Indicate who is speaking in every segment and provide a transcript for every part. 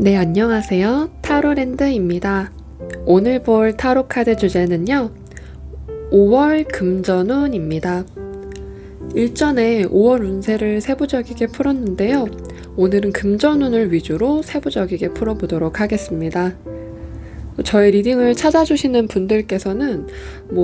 Speaker 1: 네, 안녕하세요. 타로랜드입니다. 오늘 볼 타로 카드 주제는요, 5월 금전운입니다. 일전에 5월 운세를 세부적이게 풀었는데요. 오늘은 금전운을 위주로 세부적이게 풀어보도록 하겠습니다. 저의 리딩을 찾아주시는 분들께서는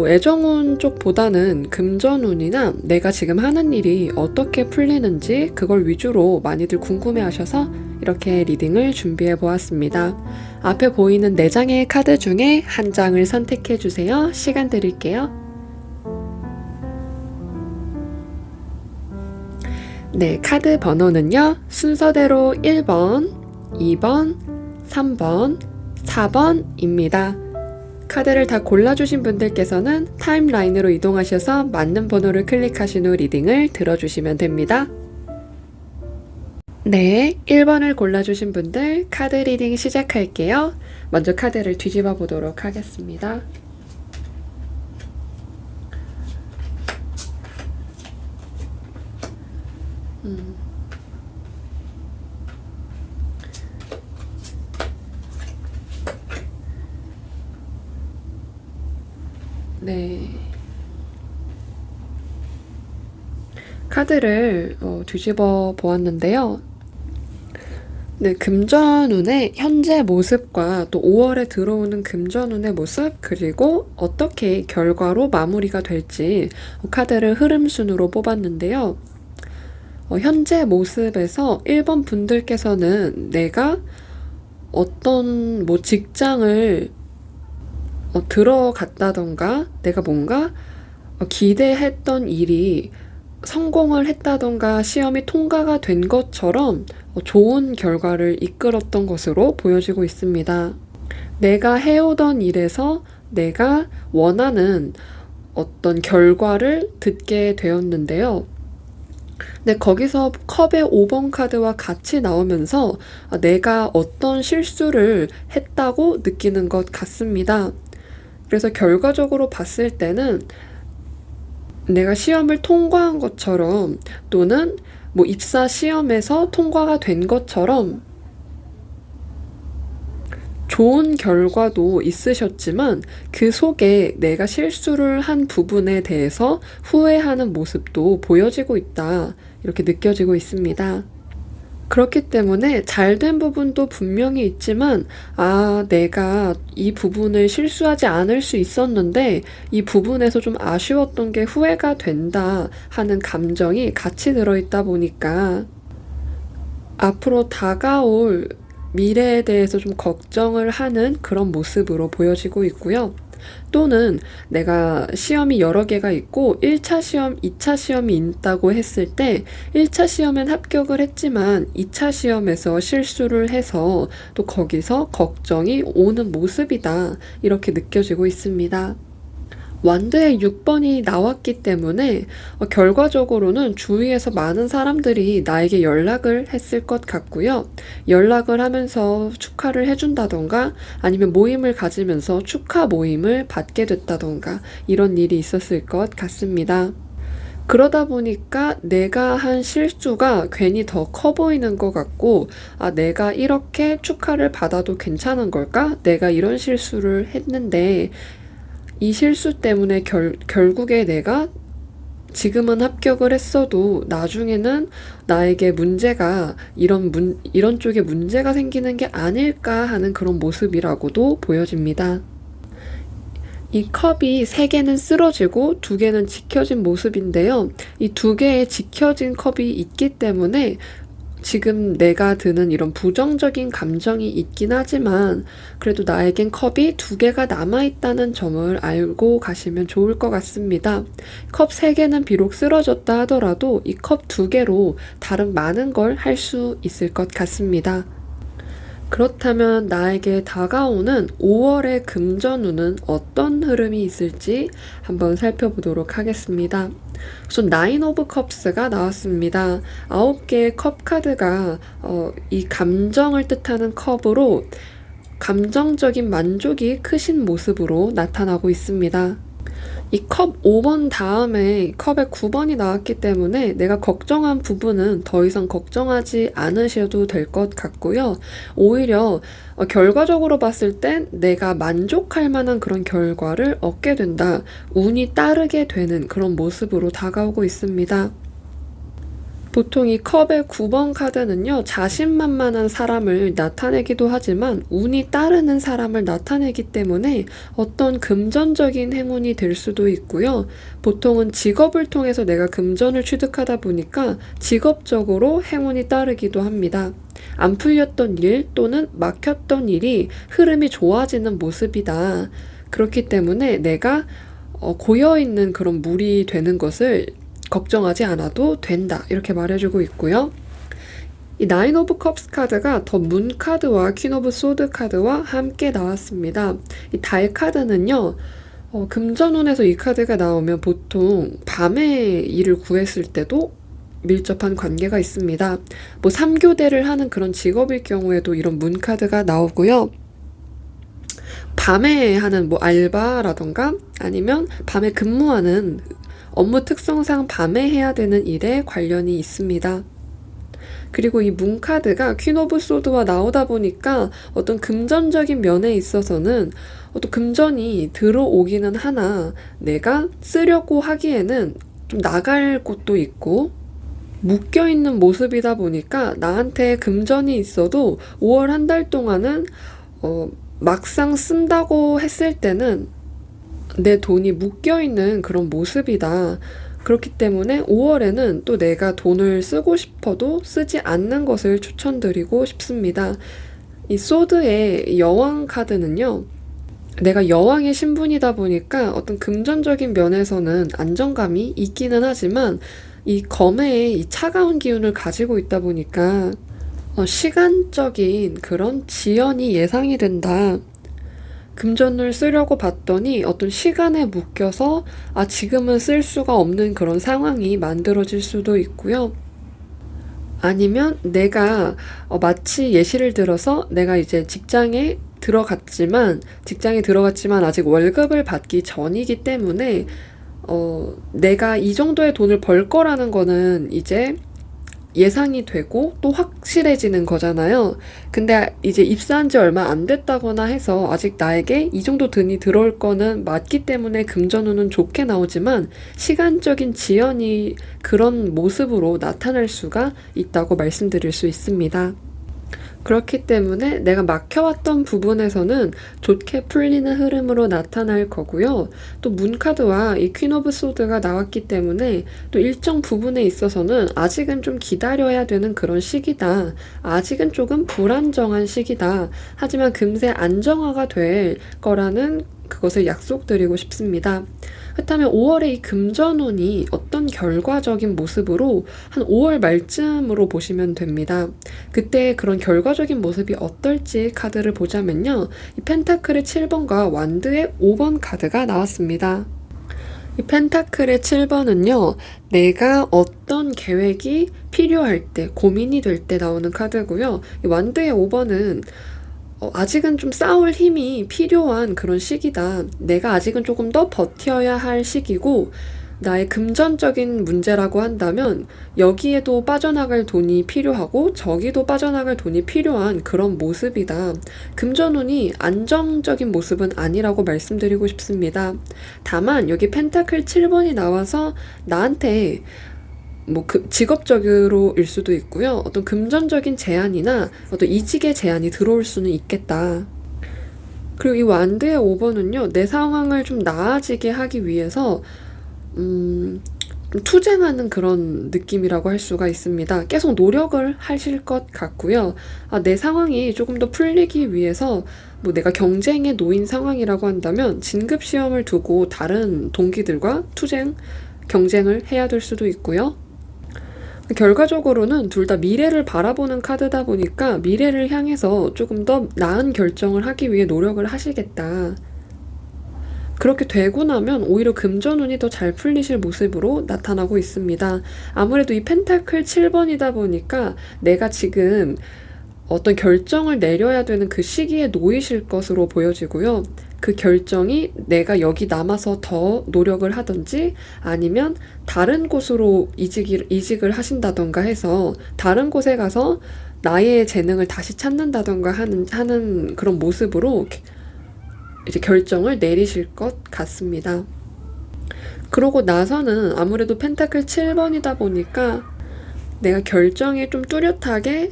Speaker 1: 애정운 쪽보다는 금전운이나 내가 지금 하는 일이 어떻게 풀리는지 그걸 위주로 많이들 궁금해하셔서 이렇게 리딩을 준비해 보았습니다. 앞에 보이는 4장의 카드 중에 한 장을 선택해 주세요. 시간 드릴게요. 네, 카드 번호는요, 순서대로 1번, 2번, 3번, 4번입니다. 카드를 다 골라주신 분들께서는 타임라인으로 이동하셔서 맞는 번호를 클릭하신 후 리딩을 들어주시면 됩니다. 네, 1번을 골라주신 분들 카드 리딩 시작할게요. 먼저 카드를 뒤집어 보도록 하겠습니다. 네. 카드를 뒤집어 보았는데요. 네, 금전운의 현재 모습과 또 5월에 들어오는 금전운의 모습, 그리고 어떻게 결과로 마무리가 될지 카드를 흐름 순으로 뽑았는데요. 현재 모습에서 1번 분들께서는 내가 어떤 직장을 들어갔다던가 내가 뭔가 기대했던 일이 성공을 했다던가 시험이 통과가 된 것처럼 좋은 결과를 이끌었던 것으로 보여지고 있습니다. 내가 해오던 일에서 내가 원하는 어떤 결과를 듣게 되었는데요. 네, 거기서 컵의 5번 카드와 같이 나오면서 내가 어떤 실수를 했다고 느끼는 것 같습니다. 그래서 결과적으로 봤을 때는 내가 시험을 통과한 것처럼 또는 입사 시험에서 통과가 된 것처럼 좋은 결과도 있으셨지만 그 속에 내가 실수를 한 부분에 대해서 후회하는 모습도 보여지고 있다, 이렇게 느껴지고 있습니다. 그렇기 때문에 잘된 부분도 분명히 있지만 내가 이 부분을 실수하지 않을 수 있었는데 이 부분에서 좀 아쉬웠던 게 후회가 된다 하는 감정이 같이 들어있다 보니까 앞으로 다가올 미래에 대해서 좀 걱정을 하는 그런 모습으로 보여지고 있고요. 또는 내가 시험이 여러 개가 있고 1차 시험, 2차 시험이 있다고 했을 때 1차 시험엔 합격을 했지만 2차 시험에서 실수를 해서 또 거기서 걱정이 오는 모습이다. 이렇게 느껴지고 있습니다. 완드의 6번이 나왔기 때문에 결과적으로는 주위에서 많은 사람들이 나에게 연락을 했을 것 같고요. 연락을 하면서 축하를 해준다던가 아니면 모임을 가지면서 축하 모임을 받게 됐다던가 이런 일이 있었을 것 같습니다. 그러다 보니까 내가 한 실수가 괜히 더 커 보이는 것 같고, 아, 내가 이렇게 축하를 받아도 괜찮은 걸까? 내가 이런 실수를 했는데, 이 실수 때문에 결국에 내가 지금은 합격을 했어도 나중에는 나에게 문제가 이런 쪽에 문제가 생기는 게 아닐까 하는 그런 모습이라고도 보여집니다. 이 컵이 3개는 쓰러지고 2개는 지켜진 모습인데요. 이 2개의 지켜진 컵이 있기 때문에 지금 내가 드는 이런 부정적인 감정이 있긴 하지만 그래도 나에겐 컵이 2개가 남아있다는 점을 알고 가시면 좋을 것 같습니다. 컵 3개는 비록 쓰러졌다 하더라도 이 컵 2개로 다른 많은 걸 할 수 있을 것 같습니다. 그렇다면 나에게 다가오는 5월의 금전운은 어떤 흐름이 있을지 한번 살펴보도록 하겠습니다. 우선 9 오브 컵스가 나왔습니다. 9개의 컵 카드가 이 감정을 뜻하는 컵으로 감정적인 만족이 크신 모습으로 나타나고 있습니다. 이 컵 5번 다음에 컵에 9번이 나왔기 때문에 내가 걱정한 부분은 더 이상 걱정하지 않으셔도 될 것 같고요. 오히려 결과적으로 봤을 땐 내가 만족할 만한 그런 결과를 얻게 된다. 운이 따르게 되는 그런 모습으로 다가오고 있습니다. 보통 이 컵의 9번 카드는요, 자신만만한 사람을 나타내기도 하지만 운이 따르는 사람을 나타내기 때문에 어떤 금전적인 행운이 될 수도 있고요. 보통은 직업을 통해서 내가 금전을 취득하다 보니까 직업적으로 행운이 따르기도 합니다. 안 풀렸던 일 또는 막혔던 일이 흐름이 좋아지는 모습이다. 그렇기 때문에 내가 고여있는 그런 물이 되는 것을 걱정하지 않아도 된다. 이렇게 말해주고 있고요. 이 9 오브 컵스 카드가 더 문 카드와 퀸 오브 소드 카드와 함께 나왔습니다. 이 달 카드는요. 금전운에서 이 카드가 나오면 보통 밤에 일을 구했을 때도 밀접한 관계가 있습니다. 뭐 3교대를 하는 그런 직업일 경우에도 이런 문 카드가 나오고요. 밤에 하는 뭐 알바라던가 아니면 밤에 근무하는 업무 특성상 밤에 해야 되는 일에 관련이 있습니다. 그리고 이 문 카드가 퀸 오브 소드와 나오다 보니까 어떤 금전적인 면에 있어서는 어떤 금전이 들어오기는 하나 내가 쓰려고 하기에는 좀 나갈 곳도 있고 묶여있는 모습이다 보니까 나한테 금전이 있어도 5월 한 달 동안은 막상 쓴다고 했을 때는 내 돈이 묶여있는 그런 모습이다. 그렇기 때문에 5월에는 또 내가 돈을 쓰고 싶어도 쓰지 않는 것을 추천드리고 싶습니다. 이 소드의 여왕 카드는요. 내가 여왕의 신분이다 보니까 어떤 금전적인 면에서는 안정감이 있기는 하지만 이 검의 이 차가운 기운을 가지고 있다 보니까 시간적인 그런 지연이 예상이 된다. 금전을 쓰려고 봤더니 어떤 시간에 묶여서 지금은 쓸 수가 없는 그런 상황이 만들어질 수도 있고요. 아니면 내가 마치 예시를 들어서 내가 이제 직장에 들어갔지만 아직 월급을 받기 전이기 때문에 내가 이 정도의 돈을 벌 거라는 거는 이제 예상이 되고 또 확실해지는 거잖아요. 근데 이제 입사한 지 얼마 안 됐다거나 해서 아직 나에게 이 정도 돈이 들어올 거는 맞기 때문에 금전운은 좋게 나오지만 시간적인 지연이 그런 모습으로 나타날 수가 있다고 말씀드릴 수 있습니다. 그렇기 때문에 내가 막혀왔던 부분에서는 좋게 풀리는 흐름으로 나타날 거고요. 또 문카드와 이 퀸 오브 소드가 나왔기 때문에 또 일정 부분에 있어서는 아직은 좀 기다려야 되는 그런 시기다. 아직은 조금 불안정한 시기다. 하지만 금세 안정화가 될 거라는 그것을 약속드리고 싶습니다. 그렇다면 5월에 이 금전운이 어떤 결과적인 모습으로 한 5월 말쯤으로 보시면 됩니다. 그때 그런 결과적인 모습이 어떨지 카드를 보자면요. 이 펜타클의 7번과 완드의 5번 카드가 나왔습니다. 이 펜타클의 7번은요, 내가 어떤 계획이 필요할 때, 고민이 될 때 나오는 카드고요. 이 완드의 5번은 아직은 좀 싸울 힘이 필요한 그런 시기다. 내가 아직은 조금 더 버텨야 할 시기고, 나의 금전적인 문제라고 한다면 여기에도 빠져나갈 돈이 필요하고 저기도 빠져나갈 돈이 필요한 그런 모습이다. 금전운이 안정적인 모습은 아니라고 말씀드리고 싶습니다. 다만 여기 펜타클 7번이 나와서 나한테 직업적으로일 수도 있고요. 어떤 금전적인 제한이나 어떤 이직의 제한이 들어올 수는 있겠다. 그리고 이 완드의 5번은요, 내 상황을 좀 나아지게 하기 위해서 좀 투쟁하는 그런 느낌이라고 할 수가 있습니다. 계속 노력을 하실 것 같고요. 내 상황이 조금 더 풀리기 위해서 내가 경쟁에 놓인 상황이라고 한다면 진급 시험을 두고 다른 동기들과 경쟁을 해야 될 수도 있고요. 결과적으로는 둘 다 미래를 바라보는 카드다 보니까 미래를 향해서 조금 더 나은 결정을 하기 위해 노력을 하시겠다. 그렇게 되고 나면 오히려 금전운이 더 잘 풀리실 모습으로 나타나고 있습니다. 아무래도 이 펜타클 7번이다 보니까 내가 지금 어떤 결정을 내려야 되는 그 시기에 놓이실 것으로 보여지고요. 그 결정이 내가 여기 남아서 더 노력을 하든지 아니면 다른 곳으로 이직을 하신다던가 해서 다른 곳에 가서 나의 재능을 다시 찾는다던가 하는 그런 모습으로 이제 결정을 내리실 것 같습니다. 그러고 나서는 아무래도 펜타클 7번이다 보니까 내가 결정이 좀 뚜렷하게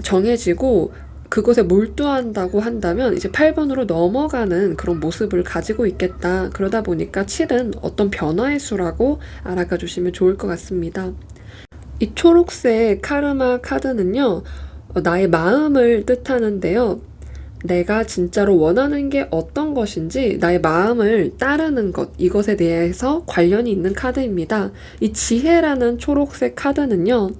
Speaker 1: 정해지고 그것에 몰두한다고 한다면 이제 8번으로 넘어가는 그런 모습을 가지고 있겠다. 그러다 보니까 7은 어떤 변화의 수라고 알아가 주시면 좋을 것 같습니다. 이 초록색 카르마 카드는요, 나의 마음을 뜻하는데요. 내가 진짜로 원하는 게 어떤 것인지 나의 마음을 따르는 것, 이것에 대해서 관련이 있는 카드입니다. 이 지혜라는 초록색 카드는요,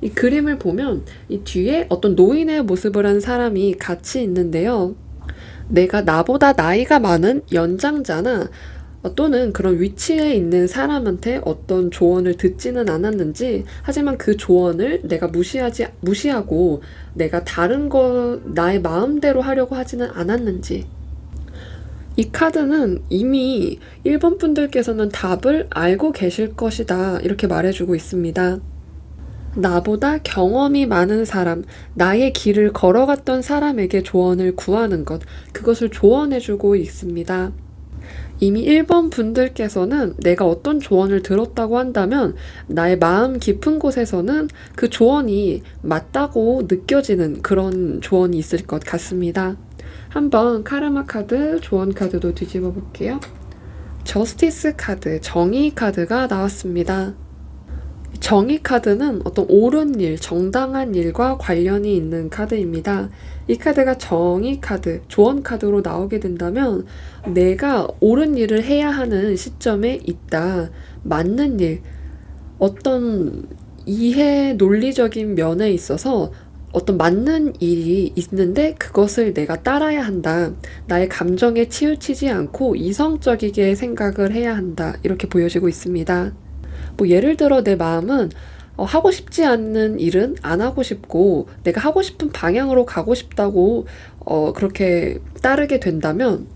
Speaker 1: 이 그림을 보면 이 뒤에 어떤 노인의 모습을 한 사람이 같이 있는데요. 내가 나보다 나이가 많은 연장자나 또는 그런 위치에 있는 사람한테 어떤 조언을 듣지는 않았는지, 하지만 그 조언을 내가 무시하고 내가 나의 마음대로 하려고 하지는 않았는지. 이 카드는 이미 1번 분들께서는 답을 알고 계실 것이다, 이렇게 말해주고 있습니다. 나보다 경험이 많은 사람, 나의 길을 걸어갔던 사람에게 조언을 구하는 것, 그것을 조언해주고 있습니다. 이미 1번 분들께서는 내가 어떤 조언을 들었다고 한다면 나의 마음 깊은 곳에서는 그 조언이 맞다고 느껴지는 그런 조언이 있을 것 같습니다. 한번 카르마 카드, 조언 카드도 뒤집어 볼게요. 저스티스 카드, 정의 카드가 나왔습니다. 정의 카드는 어떤 옳은 일, 정당한 일과 관련이 있는 카드입니다. 이 카드가 정의 카드, 조언 카드로 나오게 된다면 내가 옳은 일을 해야 하는 시점에 있다. 맞는 일, 어떤 이해 논리적인 면에 있어서 어떤 맞는 일이 있는데 그것을 내가 따라야 한다. 나의 감정에 치우치지 않고 이성적이게 생각을 해야 한다. 이렇게 보여지고 있습니다. 예를 들어 내 마음은 하고 싶지 않는 일은 안 하고 싶고 내가 하고 싶은 방향으로 가고 싶다고 그렇게 따르게 된다면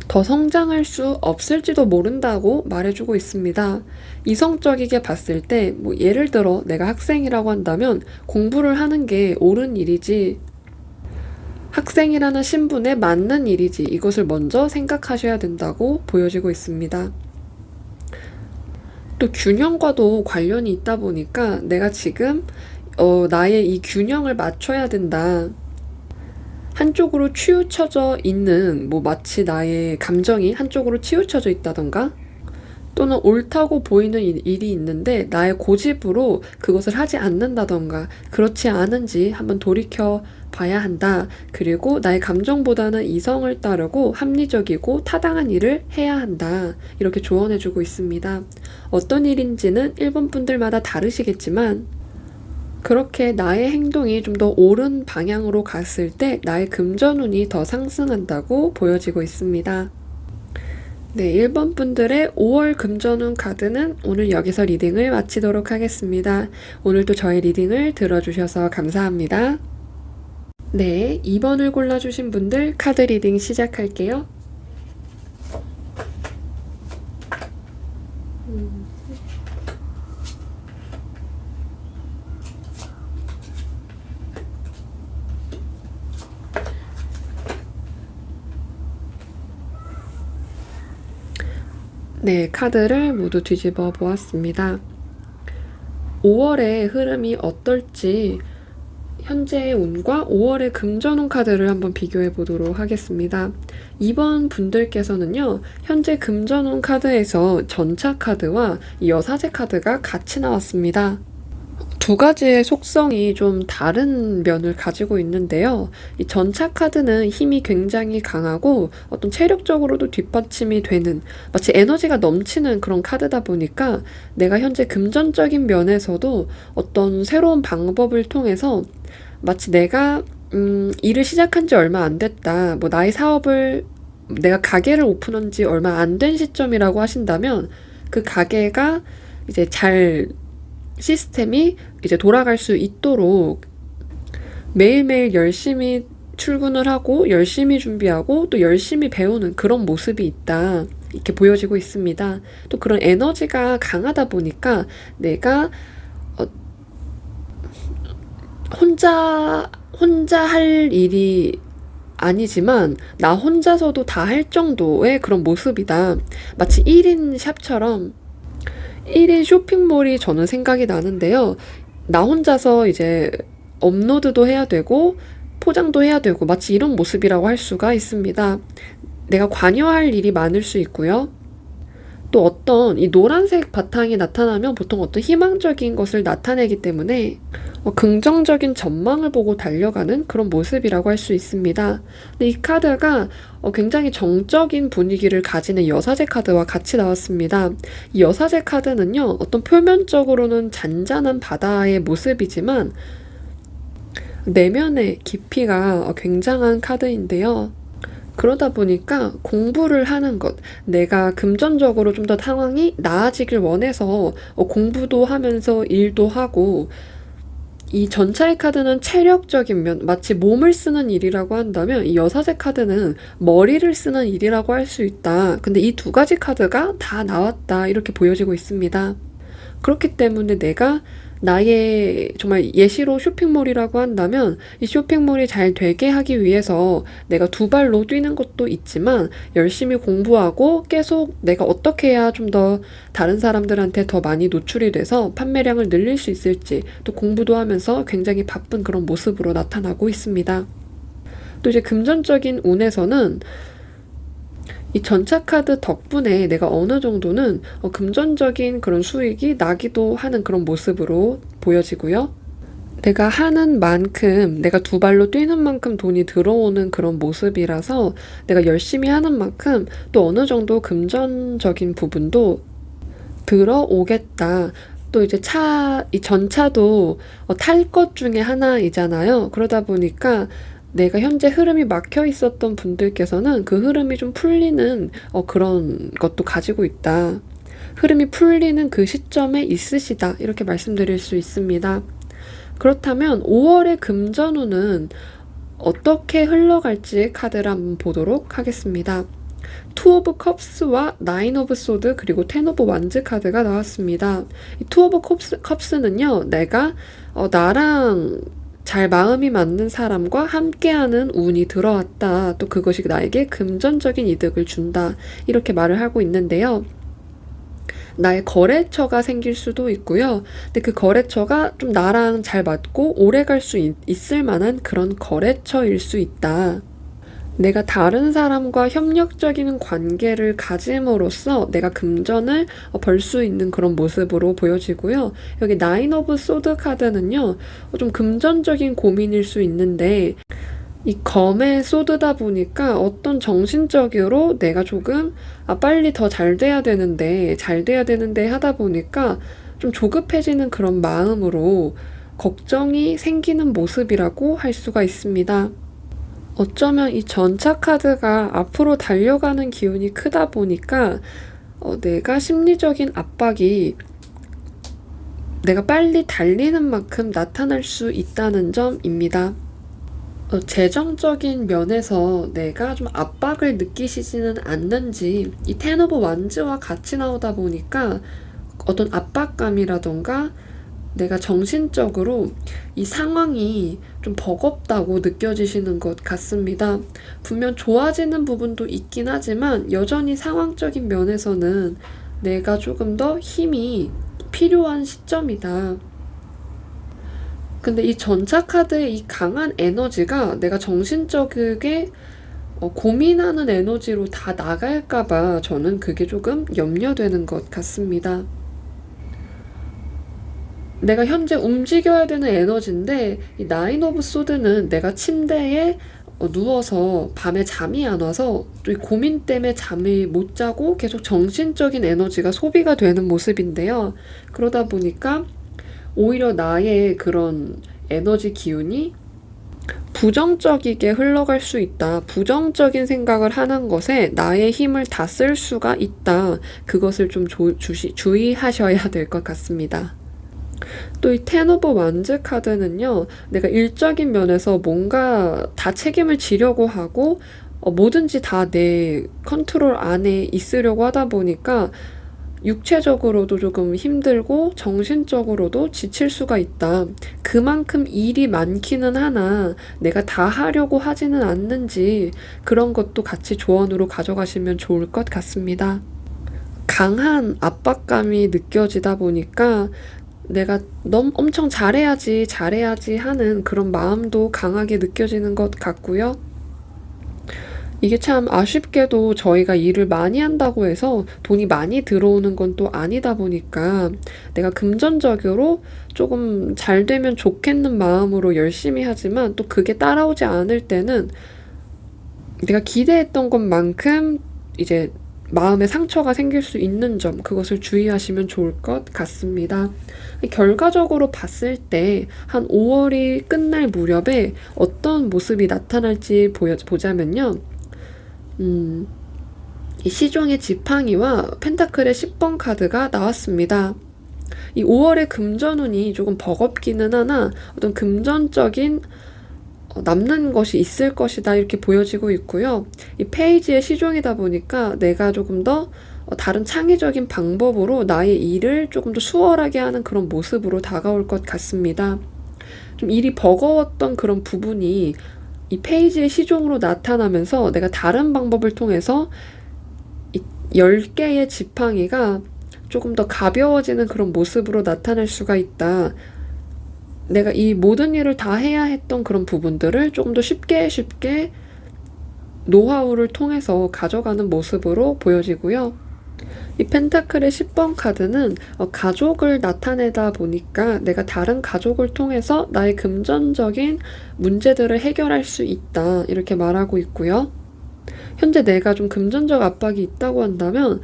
Speaker 1: 더 성장할 수 없을지도 모른다고 말해주고 있습니다. 이성적이게 봤을 때 예를 들어 내가 학생이라고 한다면 공부를 하는 게 옳은 일이지, 학생이라는 신분에 맞는 일이지, 이것을 먼저 생각하셔야 된다고 보여지고 있습니다. 또 균형과도 관련이 있다 보니까 내가 지금 나의 이 균형을 맞춰야 된다. 한쪽으로 치우쳐져 있는, 뭐 마치 나의 감정이 한쪽으로 치우쳐져 있다던가, 또는 옳다고 보이는 일이 있는데 나의 고집으로 그것을 하지 않는다던가, 그렇지 않은지 한번 돌이켜 봐야 한다. 그리고 나의 감정보다는 이성을 따르고 합리적이고 타당한 일을 해야 한다. 이렇게 조언해주고 있습니다. 어떤 일인지는 일본 분들마다 다르시겠지만, 그렇게 나의 행동이 좀 더 옳은 방향으로 갔을 때 나의 금전운이 더 상승한다고 보여지고 있습니다. 네, 1번 분들의 5월 금전운 카드는 오늘 여기서 리딩을 마치도록 하겠습니다. 오늘도 저의 리딩을 들어주셔서 감사합니다. 네, 2번을 골라주신 분들 카드 리딩 시작할게요. 네, 카드를 모두 뒤집어 보았습니다. 5월의 흐름이 어떨지 현재의 운과 5월의 금전운 카드를 한번 비교해 보도록 하겠습니다. 2번 분들께서는요, 현재 금전운 카드에서 전차 카드와 여사제 카드가 같이 나왔습니다. 두 가지의 속성이 좀 다른 면을 가지고 있는데요. 이 전차 카드는 힘이 굉장히 강하고 어떤 체력적으로도 뒷받침이 되는, 마치 에너지가 넘치는 그런 카드다 보니까 내가 현재 금전적인 면에서도 어떤 새로운 방법을 통해서 마치 내가 일을 시작한 지 얼마 안 됐다, 뭐 나의 사업을, 내가 가게를 오픈한 지 얼마 안 된 시점이라고 하신다면 그 가게가 이제 잘 시스템이 이제 돌아갈 수 있도록 매일매일 열심히 출근을 하고 열심히 준비하고 또 열심히 배우는 그런 모습이 있다, 이렇게 보여지고 있습니다. 또 그런 에너지가 강하다 보니까 내가 혼자 할 일이 아니지만 나 혼자서도 다 할 정도의 그런 모습이다. 마치 1인 샵처럼 1인 쇼핑몰이 저는 생각이 나는데요. 나 혼자서 이제 업로드도 해야 되고 포장도 해야 되고 마치 이런 모습이라고 할 수가 있습니다. 내가 관여할 일이 많을 수 있고요. 또 어떤 이 노란색 바탕이 나타나면 보통 어떤 희망적인 것을 나타내기 때문에 긍정적인 전망을 보고 달려가는 그런 모습이라고 할 수 있습니다. 근데 이 카드가 굉장히 정적인 분위기를 가지는 여사제 카드와 같이 나왔습니다. 이 여사제 카드는요, 어떤 표면적으로는 잔잔한 바다의 모습이지만 내면의 깊이가 굉장한 카드인데요. 그러다 보니까 공부를 하는 것, 내가 금전적으로 좀 더 상황이 나아지길 원해서 공부도 하면서 일도 하고, 이 전차의 카드는 체력적인 면, 마치 몸을 쓰는 일이라고 한다면 이 여사제 카드는 머리를 쓰는 일이라고 할 수 있다. 근데 이 두 가지 카드가 다 나왔다, 이렇게 보여지고 있습니다. 그렇기 때문에 내가 나의 정말 예시로 쇼핑몰이라고 한다면 이 쇼핑몰이 잘 되게 하기 위해서 내가 두 발로 뛰는 것도 있지만 열심히 공부하고 계속 내가 어떻게 해야 좀 더 다른 사람들한테 더 많이 노출이 돼서 판매량을 늘릴 수 있을지 또 공부도 하면서 굉장히 바쁜 그런 모습으로 나타나고 있습니다. 또 이제 금전적인 운에서는 이 전차 카드 덕분에 내가 어느 정도는 금전적인 그런 수익이 나기도 하는 그런 모습으로 보여지고요. 내가 하는 만큼, 내가 두 발로 뛰는 만큼 돈이 들어오는 그런 모습이라서 내가 열심히 하는 만큼 또 어느 정도 금전적인 부분도 들어오겠다. 또 이제 이 전차도 탈 것 중에 하나이잖아요. 그러다 보니까 내가 현재 흐름이 막혀 있었던 분들께서는 그 흐름이 좀 풀리는 그런 것도 가지고 있다. 흐름이 풀리는 그 시점에 있으시다, 이렇게 말씀드릴 수 있습니다. 그렇다면 5월의 금전운은 어떻게 흘러갈지 카드를 한번 보도록 하겠습니다. 투 오브 컵스와 나인 오브 소드 그리고 텐 오브 완즈 카드가 나왔습니다. 이 투 오브 컵스는요, 내가 나랑 잘 마음이 맞는 사람과 함께하는 운이 들어왔다. 또 그것이 나에게 금전적인 이득을 준다. 이렇게 말을 하고 있는데요. 나의 거래처가 생길 수도 있고요. 근데 그 거래처가 좀 나랑 잘 맞고 오래 갈 수 있을 만한 그런 거래처일 수 있다. 내가 다른 사람과 협력적인 관계를 가짐으로써 내가 금전을 벌 수 있는 그런 모습으로 보여지고요. 여기 나인 오브 소드 카드는요, 좀 금전적인 고민일 수 있는데 이 검에 쏟으다 보니까 어떤 정신적으로 내가 조금 빨리 더 잘 돼야 되는데 하다 보니까 좀 조급해지는 그런 마음으로 걱정이 생기는 모습이라고 할 수가 있습니다. 어쩌면 이 전차 카드가 앞으로 달려가는 기운이 크다 보니까 내가 심리적인 압박이 내가 빨리 달리는 만큼 나타날 수 있다는 점입니다. 재정적인 면에서 내가 좀 압박을 느끼시지는 않는지 이 텐 오브 완즈와 같이 나오다 보니까 어떤 압박감이라던가 내가 정신적으로 이 상황이 좀 버겁다고 느껴지시는 것 같습니다. 분명 좋아지는 부분도 있긴 하지만 여전히 상황적인 면에서는 내가 조금 더 힘이 필요한 시점이다. 근데 이 전차 카드의 이 강한 에너지가 내가 정신적이게 고민하는 에너지로 다 나갈까봐 저는 그게 조금 염려되는 것 같습니다. 내가 현재 움직여야 되는 에너지인데 이 나인 오브 소드는 내가 침대에 누워서 밤에 잠이 안 와서 또 이 고민 때문에 잠을 못 자고 계속 정신적인 에너지가 소비가 되는 모습인데요. 그러다 보니까 오히려 나의 그런 에너지 기운이 부정적이게 흘러갈 수 있다. 부정적인 생각을 하는 것에 나의 힘을 다 쓸 수가 있다. 그것을 좀 주의하셔야 될 것 같습니다. 또 이 텐 오브 완즈 카드는요, 내가 일적인 면에서 뭔가 다 책임을 지려고 하고 뭐든지 다 내 컨트롤 안에 있으려고 하다 보니까 육체적으로도 조금 힘들고 정신적으로도 지칠 수가 있다. 그만큼 일이 많기는 하나 내가 다 하려고 하지는 않는지 그런 것도 같이 조언으로 가져가시면 좋을 것 같습니다. 강한 압박감이 느껴지다 보니까 내가 너무 엄청 잘해야지 하는 그런 마음도 강하게 느껴지는 것 같고요. 이게 참 아쉽게도 저희가 일을 많이 한다고 해서 돈이 많이 들어오는 건 또 아니다 보니까 내가 금전적으로 조금 잘 되면 좋겠는 마음으로 열심히 하지만 또 그게 따라오지 않을 때는 내가 기대했던 것만큼 이제 마음에 상처가 생길 수 있는 점, 그것을 주의하시면 좋을 것 같습니다. 결과적으로 봤을 때 한 5월이 끝날 무렵에 어떤 모습이 나타날지 보자면요. 이 시종의 지팡이와 펜타클의 10번 카드가 나왔습니다. 이 5월의 금전운이 조금 버겁기는 하나 어떤 금전적인 남는 것이 있을 것이다 이렇게 보여지고 있고요. 이 페이지의 시종이다 보니까 내가 조금 더 다른 창의적인 방법으로 나의 일을 조금 더 수월하게 하는 그런 모습으로 다가올 것 같습니다. 좀 일이 버거웠던 그런 부분이 이 페이지의 시종으로 나타나면서 내가 다른 방법을 통해서 이 10개의 지팡이가 조금 더 가벼워지는 그런 모습으로 나타날 수가 있다. 내가 이 모든 일을 다 해야 했던 그런 부분들을 조금 더 쉽게 노하우를 통해서 가져가는 모습으로 보여지고요. 이 펜타클의 10번 카드는 가족을 나타내다 보니까 내가 다른 가족을 통해서 나의 금전적인 문제들을 해결할 수 있다 이렇게 말하고 있고요. 현재 내가 좀 금전적 압박이 있다고 한다면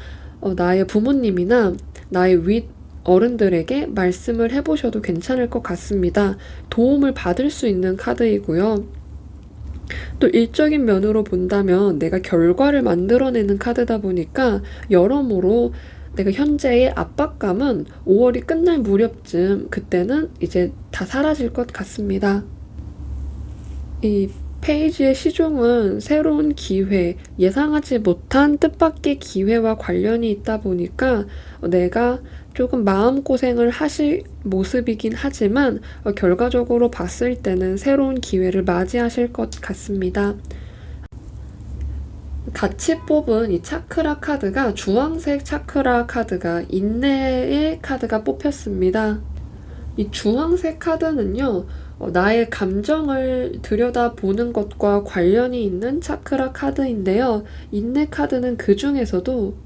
Speaker 1: 나의 부모님이나 나의 윗 어른들에게 말씀을 해보셔도 괜찮을 것 같습니다. 도움을 받을 수 있는 카드이고요. 또 일적인 면으로 본다면 내가 결과를 만들어내는 카드다 보니까 여러모로 내가 현재의 압박감은 5월이 끝날 무렵쯤 그때는 이제 다 사라질 것 같습니다. 이 페이지의 시종은 새로운 기회, 예상하지 못한 뜻밖의 기회와 관련이 있다 보니까 내가 조금 마음고생을 하실 모습이긴 하지만 결과적으로 봤을 때는 새로운 기회를 맞이하실 것 같습니다. 같이 뽑은 이 차크라 카드가 주황색 차크라 카드가 인내의 카드가 뽑혔습니다. 이 주황색 카드는요, 나의 감정을 들여다보는 것과 관련이 있는 차크라 카드인데요. 인내 카드는 그 중에서도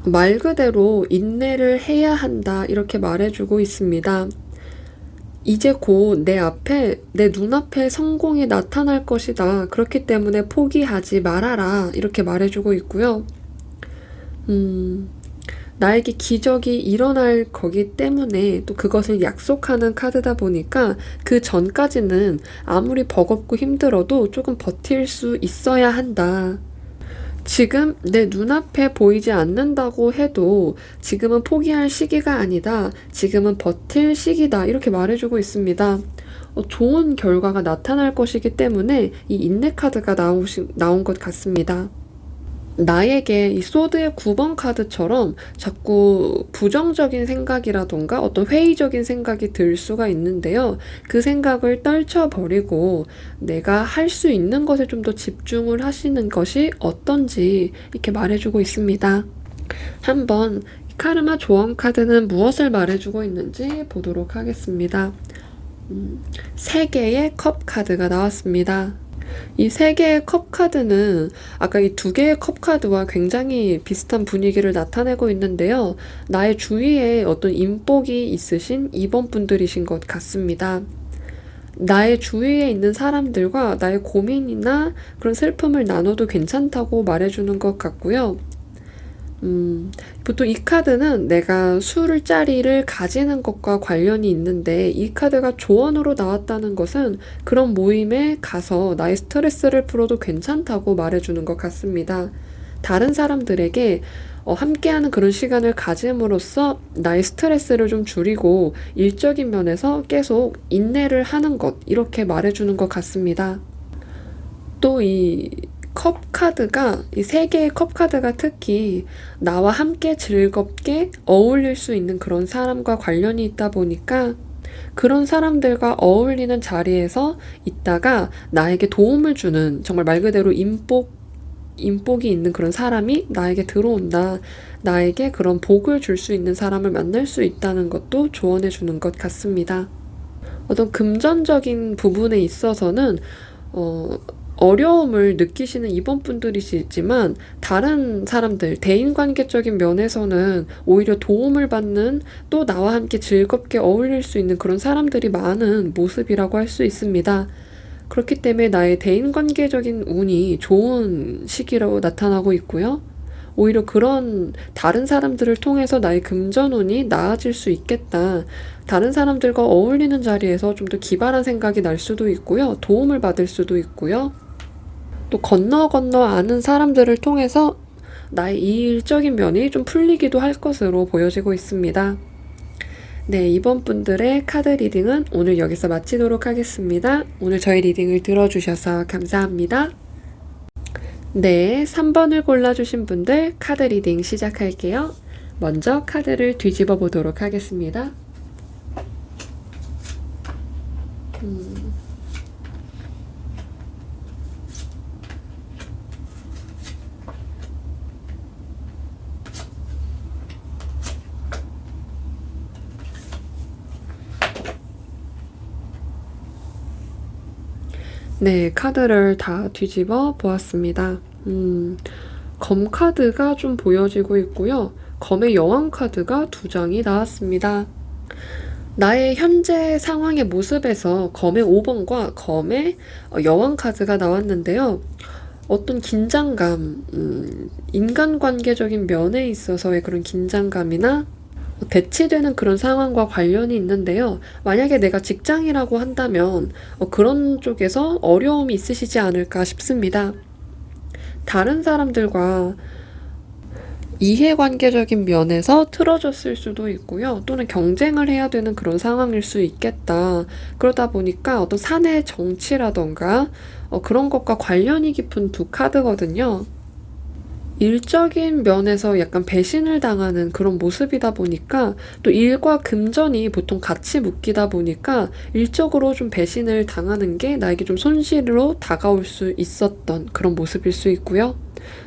Speaker 1: 말 그대로 인내를 해야 한다 이렇게 말해주고 있습니다. 이제 곧 내 눈앞에 성공이 나타날 것이다. 그렇기 때문에 포기하지 말아라. 이렇게 말해주고 있고요. 나에게 기적이 일어날 거기 때문에 또 그것을 약속하는 카드다 보니까 그 전까지는 아무리 버겁고 힘들어도 조금 버틸 수 있어야 한다. 지금 내 눈앞에 보이지 않는다고 해도 지금은 포기할 시기가 아니다. 지금은 버틸 시기다. 이렇게 말해주고 있습니다. 좋은 결과가 나타날 것이기 때문에 이 인내 카드가 나온 것 같습니다. 나에게 이 소드의 9번 카드처럼 자꾸 부정적인 생각이라던가 어떤 회의적인 생각이 들 수가 있는데요. 그 생각을 떨쳐버리고 내가 할 수 있는 것에 좀 더 집중을 하시는 것이 어떤지 이렇게 말해주고 있습니다. 한번 카르마 조언 카드는 무엇을 말해주고 있는지 보도록 하겠습니다. 3개의 컵 카드가 나왔습니다. 이 3개의 컵 카드는 아까 이 2개의 컵 카드와 굉장히 비슷한 분위기를 나타내고 있는데요. 나의 주위에 어떤 인복이 있으신 2번 분들이신 것 같습니다. 나의 주위에 있는 사람들과 나의 고민이나 그런 슬픔을 나눠도 괜찮다고 말해주는 것 같고요. 보통 이 카드는 내가 술자리를 가지는 것과 관련이 있는데 이 카드가 조언으로 나왔다는 것은 그런 모임에 가서 나의 스트레스를 풀어도 괜찮다고 말해주는 것 같습니다. 다른 사람들에게 함께하는 그런 시간을 가짐으로써 나의 스트레스를 좀 줄이고 일적인 면에서 계속 인내를 하는 것 이렇게 말해주는 것 같습니다. 또 이 컵 카드가 이 3개의 컵 카드가 특히 나와 함께 즐겁게 어울릴 수 있는 그런 사람과 관련이 있다 보니까 그런 사람들과 어울리는 자리에서 있다가 나에게 도움을 주는 정말 말 그대로 인복이 있는 그런 사람이 나에게 들어온다. 나에게 그런 복을 줄 수 있는 사람을 만날 수 있다는 것도 조언해 주는 것 같습니다. 어떤 금전적인 부분에 있어서는 어려움을 느끼시는 이번 분들이시지만 다른 사람들, 대인관계적인 면에서는 오히려 도움을 받는 또 나와 함께 즐겁게 어울릴 수 있는 그런 사람들이 많은 모습이라고 할 수 있습니다. 그렇기 때문에 나의 대인관계적인 운이 좋은 시기로 나타나고 있고요. 오히려 그런 다른 사람들을 통해서 나의 금전운이 나아질 수 있겠다. 다른 사람들과 어울리는 자리에서 좀 더 기발한 생각이 날 수도 있고요. 도움을 받을 수도 있고요. 또 건너 아는 사람들을 통해서 나의 일적인 면이 좀 풀리기도 할 것으로 보여지고 있습니다. 네, 이번 분들의 카드 리딩은 오늘 여기서 마치도록 하겠습니다. 오늘 저희 리딩을 들어주셔서 감사합니다. 네, 3번을 골라주신 분들 카드 리딩 시작할게요. 먼저 카드를 뒤집어 보도록 하겠습니다. 네, 카드를 다 뒤집어 보았습니다. 검 카드가 좀 보여지고 있고요. 검의 여왕 카드가 2장이 나왔습니다. 나의 현재 상황의 모습에서 검의 5번과 검의 여왕 카드가 나왔는데요. 어떤 긴장감, 인간관계적인 면에 있어서의 그런 긴장감이나 대치되는 그런 상황과 관련이 있는데요. 만약에 내가 직장이라고 한다면 그런 쪽에서 어려움이 있으시지 않을까 싶습니다. 다른 사람들과 이해관계적인 면에서 틀어졌을 수도 있고요. 또는 경쟁을 해야 되는 그런 상황일 수 있겠다. 그러다 보니까 어떤 사내 정치라던가 그런 것과 관련이 깊은 2 카드거든요. 일적인 면에서 약간 배신을 당하는 그런 모습이다 보니까 또 일과 금전이 보통 같이 묶이다 보니까 일적으로 좀 배신을 당하는 게 나에게 좀 손실로 다가올 수 있었던 그런 모습일 수 있고요.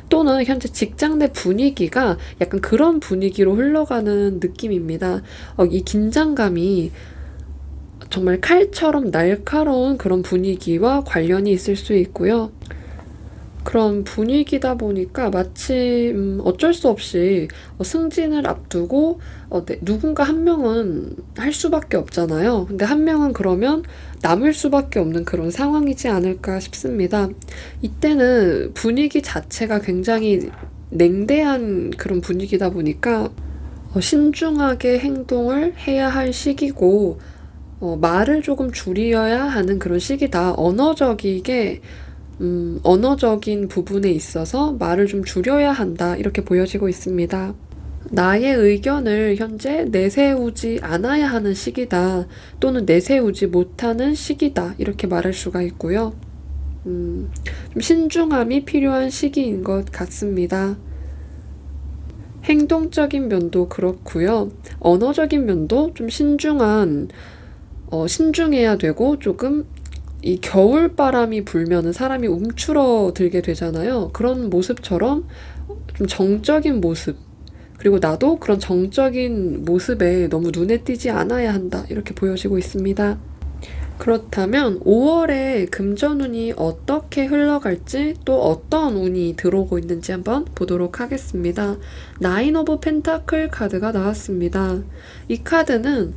Speaker 1: 또는 현재 직장 내 분위기가 약간 그런 분위기로 흘러가는 느낌입니다. 이 긴장감이 정말 칼처럼 날카로운 그런 분위기와 관련이 있을 수 있고요. 그런 분위기다 보니까 마치 어쩔 수 없이 승진을 앞두고 누군가 한 명은 할 수밖에 없잖아요. 근데 한 명은 그러면 남을 수밖에 없는 그런 상황이지 않을까 싶습니다. 이때는 분위기 자체가 굉장히 냉대한 그런 분위기다 보니까 신중하게 행동을 해야 할 시기고 말을 조금 줄여야 하는 그런 시기다. 언어적인 부분에 있어서 말을 좀 줄여야 한다. 이렇게 보여지고 있습니다. 나의 의견을 현재 내세우지 않아야 하는 시기다. 또는 내세우지 못하는 시기다. 이렇게 말할 수가 있고요. 좀 신중함이 필요한 시기인 것 같습니다. 행동적인 면도 그렇고요. 언어적인 면도 좀 신중해야 되고 조금 이 겨울바람이 불면은 사람이 움츠러들게 되잖아요. 그런 모습처럼 좀 정적인 모습, 그리고 나도 그런 정적인 모습에 너무 눈에 띄지 않아야 한다. 이렇게 보여지고 있습니다. 그렇다면 5월에 금전운이 어떻게 흘러갈지 또 어떤 운이 들어오고 있는지 한번 보도록 하겠습니다. 나인 오브 펜타클 카드가 나왔습니다. 이 카드는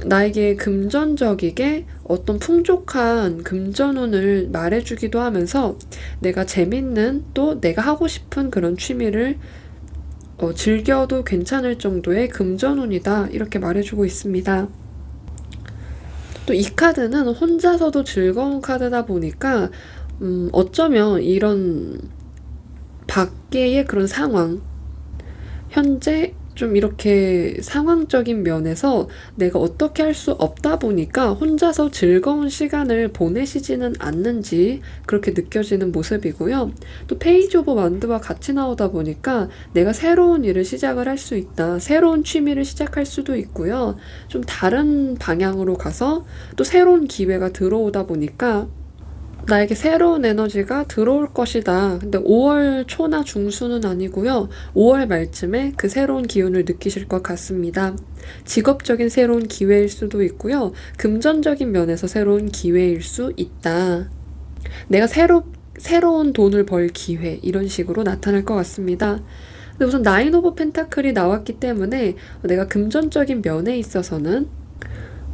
Speaker 1: 나에게 금전적이게 어떤 풍족한 금전운을 말해주기도 하면서 내가 재밌는 또 내가 하고 싶은 그런 취미를 즐겨도 괜찮을 정도의 금전운이다. 이렇게 말해주고 있습니다. 또 이 카드는 혼자서도 즐거운 카드다 보니까 어쩌면 이런 밖에의 그런 상황, 현재 좀 이렇게 상황적인 면에서 내가 어떻게 할 수 없다 보니까 혼자서 즐거운 시간을 보내시지는 않는지 그렇게 느껴지는 모습이고요. 또 페이지 오브 완드와 같이 나오다 보니까 내가 새로운 일을 시작을 할 수 있다. 새로운 취미를 시작할 수도 있고요. 좀 다른 방향으로 가서 또 새로운 기회가 들어오다 보니까 나에게 새로운 에너지가 들어올 것이다. 근데 5월 초나 중순은 아니고요. 5월 말쯤에 그 새로운 기운을 느끼실 것 같습니다. 직업적인 새로운 기회일 수도 있고요. 금전적인 면에서 새로운 기회일 수 있다. 내가 새로운 돈을 벌 기회, 이런 식으로 나타날 것 같습니다. 근데 우선 나인 오브 펜타클이 나왔기 때문에 내가 금전적인 면에 있어서는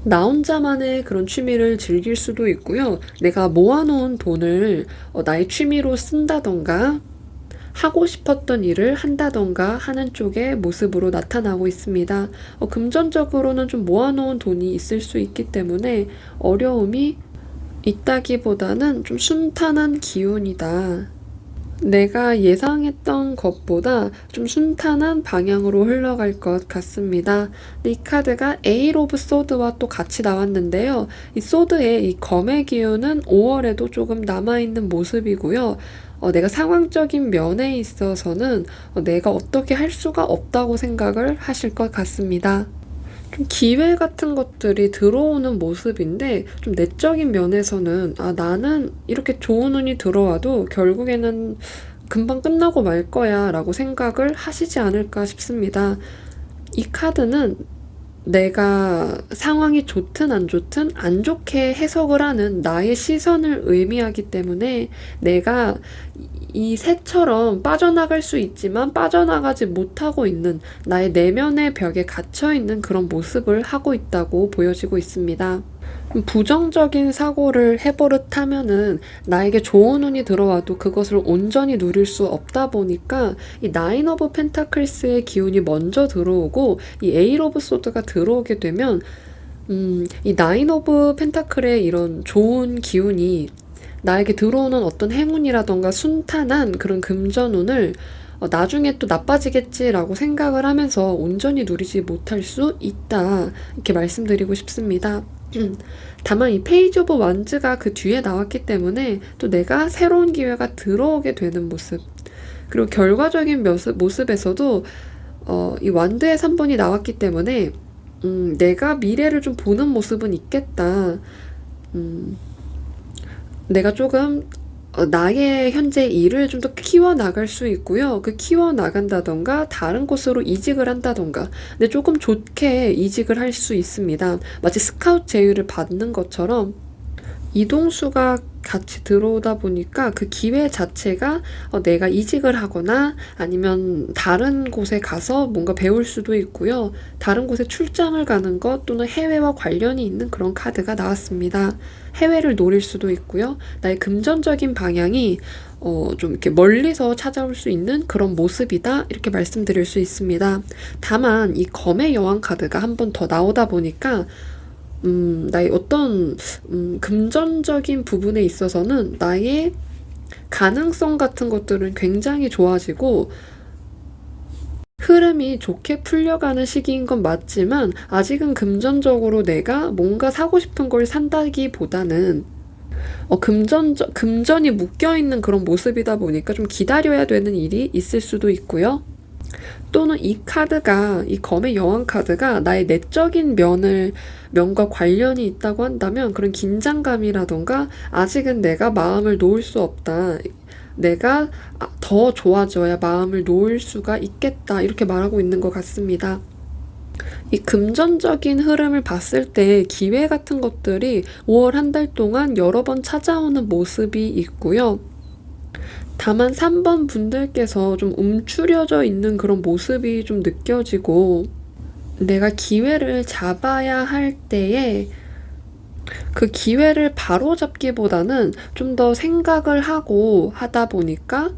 Speaker 1: 나 혼자만의 그런 취미를 즐길 수도 있고요. 내가 모아놓은 돈을 나의 취미로 쓴다던가 하고 싶었던 일을 한다던가 하는 쪽의 모습으로 나타나고 있습니다. 금전적으로는 좀 모아놓은 돈이 있을 수 있기 때문에 어려움이 있다기보다는 좀 순탄한 기운이다. 내가 예상했던 것보다 좀 순탄한 방향으로 흘러갈 것 같습니다. 이 카드가 에잇 오브 소드와 또 같이 나왔는데요. 이 소드의 이 검의 기운은 5월에도 조금 남아있는 모습이고요. 내가 상황적인 면에 있어서는 내가 어떻게 할 수가 없다고 생각을 하실 것 같습니다. 좀 기회 같은 것들이 들어오는 모습인데 좀 내적인 면에서는 나는 이렇게 좋은 운이 들어와도 결국에는 금방 끝나고 말 거야 라고 생각을 하시지 않을까 싶습니다. 이 카드는 내가 상황이 좋든 안 좋든 안 좋게 해석을 하는 나의 시선을 의미하기 때문에 내가 이 새처럼 빠져나갈 수 있지만 빠져나가지 못하고 있는 나의 내면의 벽에 갇혀있는 그런 모습을 하고 있다고 보여지고 있습니다. 부정적인 사고를 해버릇하면은 나에게 좋은 운이 들어와도 그것을 온전히 누릴 수 없다 보니까 이 나인 오브 펜타클스의 기운이 먼저 들어오고 이 에잇 오브 소드가 들어오게 되면 이 나인 오브 펜타클의 이런 좋은 기운이 나에게 들어오는 어떤 행운이라던가 순탄한 그런 금전운을 나중에 또 나빠지겠지라고 생각을 하면서 온전히 누리지 못할 수 있다. 이렇게 말씀드리고 싶습니다. 다만 이 페이지 오브 완즈가 그 뒤에 나왔기 때문에 또 내가 새로운 기회가 들어오게 되는 모습, 그리고 결과적인 모습에서도 이 완드의 3번이 나왔기 때문에 내가 미래를 좀 보는 모습은 있겠다. 내가 조금 나의 현재 일을 좀 더 키워나갈 수 있고요. 그 키워나간다던가 다른 곳으로 이직을 한다던가 근데 조금 좋게 이직을 할 수 있습니다. 마치 스카우트 제의를 받는 것처럼 이동수가 같이 들어오다 보니까 그 기회 자체가 내가 이직을 하거나 아니면 다른 곳에 가서 뭔가 배울 수도 있고요. 다른 곳에 출장을 가는 것 또는 해외와 관련이 있는 그런 카드가 나왔습니다. 해외를 노릴 수도 있고요. 나의 금전적인 방향이 좀 이렇게 멀리서 찾아올 수 있는 그런 모습이다. 이렇게 말씀드릴 수 있습니다. 다만 이 검의 여왕 카드가 한 번 더 나오다 보니까 나의 어떤 금전적인 부분에 있어서는 나의 가능성 같은 것들은 굉장히 좋아지고 흐름이 좋게 풀려가는 시기인 건 맞지만 아직은 금전적으로 내가 뭔가 사고 싶은 걸 산다기보다는 금전이 묶여있는 그런 모습이다 보니까 좀 기다려야 되는 일이 있을 수도 있고요. 또는 이 검의 여왕 카드가 나의 내적인 면과 관련이 있다고 한다면 그런 긴장감이라던가 아직은 내가 마음을 놓을 수 없다. 내가 더 좋아져야 마음을 놓을 수가 있겠다. 이렇게 말하고 있는 것 같습니다. 이 금전적인 흐름을 봤을 때 기회 같은 것들이 5월 한 달 동안 여러 번 찾아오는 모습이 있고요. 다만 3번 분들께서 좀 움츠려져 있는 그런 모습이 좀 느껴지고 내가 기회를 잡아야 할 때에 그 기회를 바로잡기보다는 좀 더 생각을 하고 하다 보니까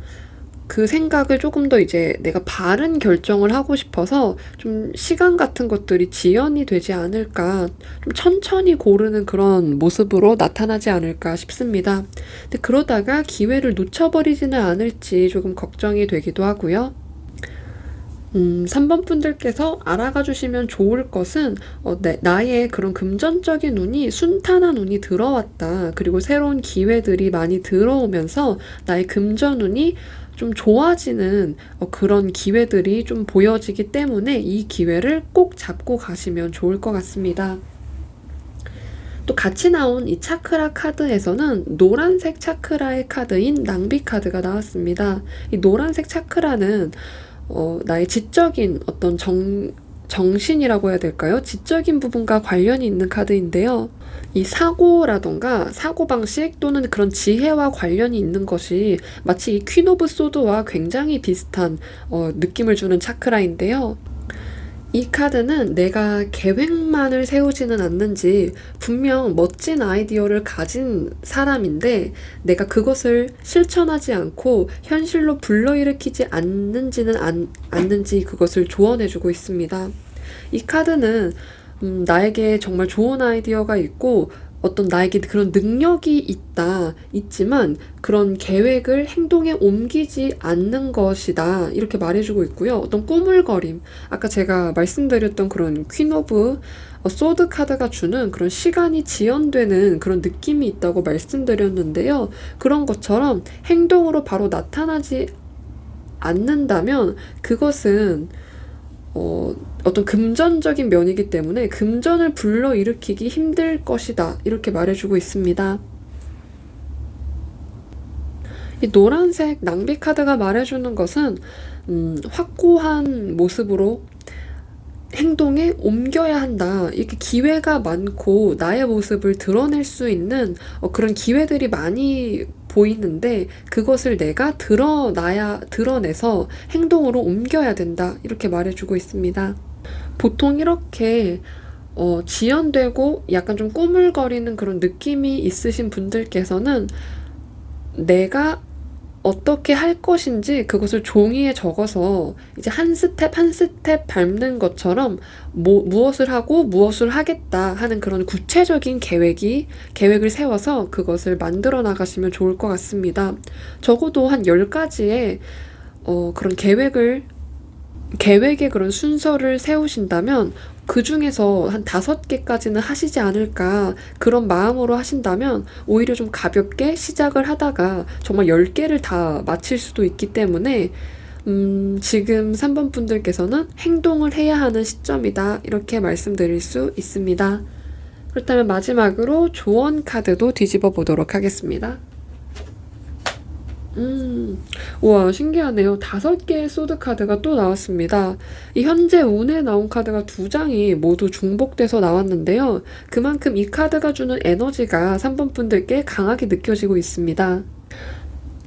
Speaker 1: 그 생각을 조금 더 이제 내가 바른 결정을 하고 싶어서 좀 시간 같은 것들이 지연이 되지 않을까, 좀 천천히 고르는 그런 모습으로 나타나지 않을까 싶습니다. 근데 그러다가 기회를 놓쳐버리지는 않을지 조금 걱정이 되기도 하고요. 3번 분들께서 알아가 주시면 좋을 것은 나의 그런 금전적인 운이 순탄한 운이 들어왔다. 그리고 새로운 기회들이 많이 들어오면서 나의 금전 운이 좀 좋아지는 그런 기회들이 좀 보여지기 때문에 이 기회를 꼭 잡고 가시면 좋을 것 같습니다. 또 같이 나온 이 차크라 카드에서는 노란색 차크라의 카드인 낭비 카드가 나왔습니다. 이 노란색 차크라는 나의 지적인 어떤 정신이라고 해야 될까요? 지적인 부분과 관련이 있는 카드인데요. 이 사고라던가 사고방식 또는 그런 지혜와 관련이 있는 것이 마치 이 퀸 오브 소드와 굉장히 비슷한 느낌을 주는 차크라인데요. 이 카드는 내가 계획만을 세우지는 않는지 분명 멋진 아이디어를 가진 사람인데 내가 그것을 실천하지 않고 현실로 불러일으키지 않는지 그것을 조언해주고 있습니다. 이 카드는 나에게 정말 좋은 아이디어가 있고 어떤 나에게 그런 능력이 있지만 그런 계획을 행동에 옮기지 않는 것이다. 이렇게 말해주고 있고요. 어떤 꾸물거림. 아까 제가 말씀드렸던 그런 퀸 오브 소드 카드가 주는 그런 시간이 지연되는 그런 느낌이 있다고 말씀드렸는데요. 그런 것처럼 행동으로 바로 나타나지 않는다면 그것은 어떤 금전적인 면이기 때문에 금전을 불러일으키기 힘들 것이다. 이렇게 말해주고 있습니다. 이 노란색 낭비 카드가 말해주는 것은 확고한 모습으로 행동에 옮겨야 한다. 이렇게 기회가 많고 나의 모습을 드러낼 수 있는 그런 기회들이 많이 보이는데 그것을 내가 드러내서 행동으로 옮겨야 된다. 이렇게 말해주고 있습니다. 보통 이렇게 지연되고 약간 좀 꾸물거리는 그런 느낌이 있으신 분들께서는 내가 어떻게 할 것인지 그것을 종이에 적어서 이제 한 스텝 한 스텝 밟는 것처럼 무엇을 하고 무엇을 하겠다 하는 그런 구체적인 계획을 세워서 그것을 만들어 나가시면 좋을 것 같습니다. 적어도 한 10가지의 그런 계획의 그런 순서를 세우신다면 그 중에서 한 5개까지는 하시지 않을까 그런 마음으로 하신다면 오히려 좀 가볍게 시작을 하다가 정말 10개를 다 마칠 수도 있기 때문에 지금 3번 분들께서는 행동을 해야 하는 시점이다 이렇게 말씀드릴 수 있습니다. 그렇다면 마지막으로 조언 카드도 뒤집어 보도록 하겠습니다. 우와, 신기하네요. 5개의 소드 카드가 또 나왔습니다. 이 현재 운에 나온 카드가 2장이 모두 중복돼서 나왔는데요. 그만큼 이 카드가 주는 에너지가 3번 분들께 강하게 느껴지고 있습니다.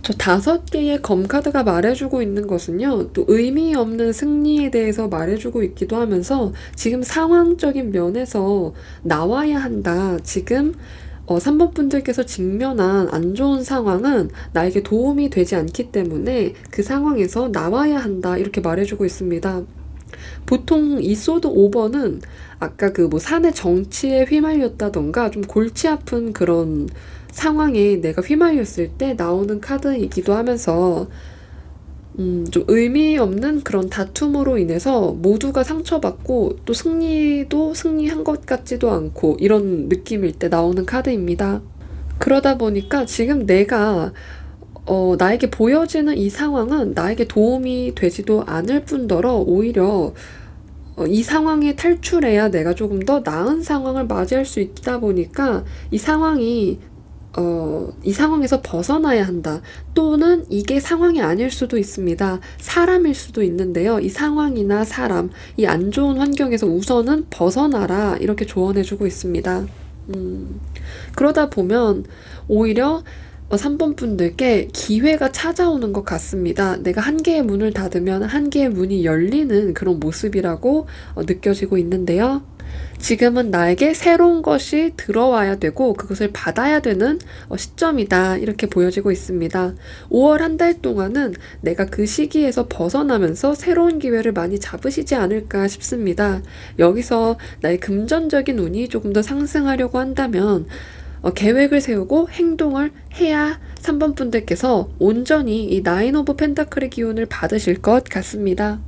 Speaker 1: 저 5개의 검 카드가 말해주고 있는 것은요, 또 의미 없는 승리에 대해서 말해주고 있기도 하면서 지금 상황적인 면에서 나와야 한다. 지금 3번 분들께서 직면한 안 좋은 상황은 나에게 도움이 되지 않기 때문에 그 상황에서 나와야 한다. 이렇게 말해주고 있습니다. 보통 이 소드 5번은 아까 그 뭐 사내 정치에 휘말렸다던가 좀 골치 아픈 그런 상황에 내가 휘말렸을 때 나오는 카드이기도 하면서 좀 의미 없는 그런 다툼으로 인해서 모두가 상처받고 또 승리도 승리한 것 같지도 않고 이런 느낌일 때 나오는 카드입니다. 그러다 보니까 지금 내가 나에게 보여지는 이 상황은 나에게 도움이 되지도 않을 뿐더러 오히려 이 상황에 탈출해야 내가 조금 더 나은 상황을 맞이할 수 있다 보니까 이 상황에서 벗어나야 한다. 또는 이게 상황이 아닐 수도 있습니다. 사람일 수도 있는데요. 이 상황이나 사람, 이 안 좋은 환경에서 우선은 벗어나라. 이렇게 조언해주고 있습니다. 그러다 보면 오히려 3번 분들께 기회가 찾아오는 것 같습니다. 내가 한 개의 문을 닫으면 한 개의 문이 열리는 그런 모습이라고 느껴지고 있는데요. 지금은 나에게 새로운 것이 들어와야 되고 그것을 받아야 되는 시점이다. 이렇게 보여지고 있습니다. 5월 한 달 동안은 내가 그 시기에서 벗어나면서 새로운 기회를 많이 잡으시지 않을까 싶습니다. 여기서 나의 금전적인 운이 조금 더 상승하려고 한다면 계획을 세우고 행동을 해야 3번 분들께서 온전히 이 나인 오브 펜타클의 기운을 받으실 것 같습니다.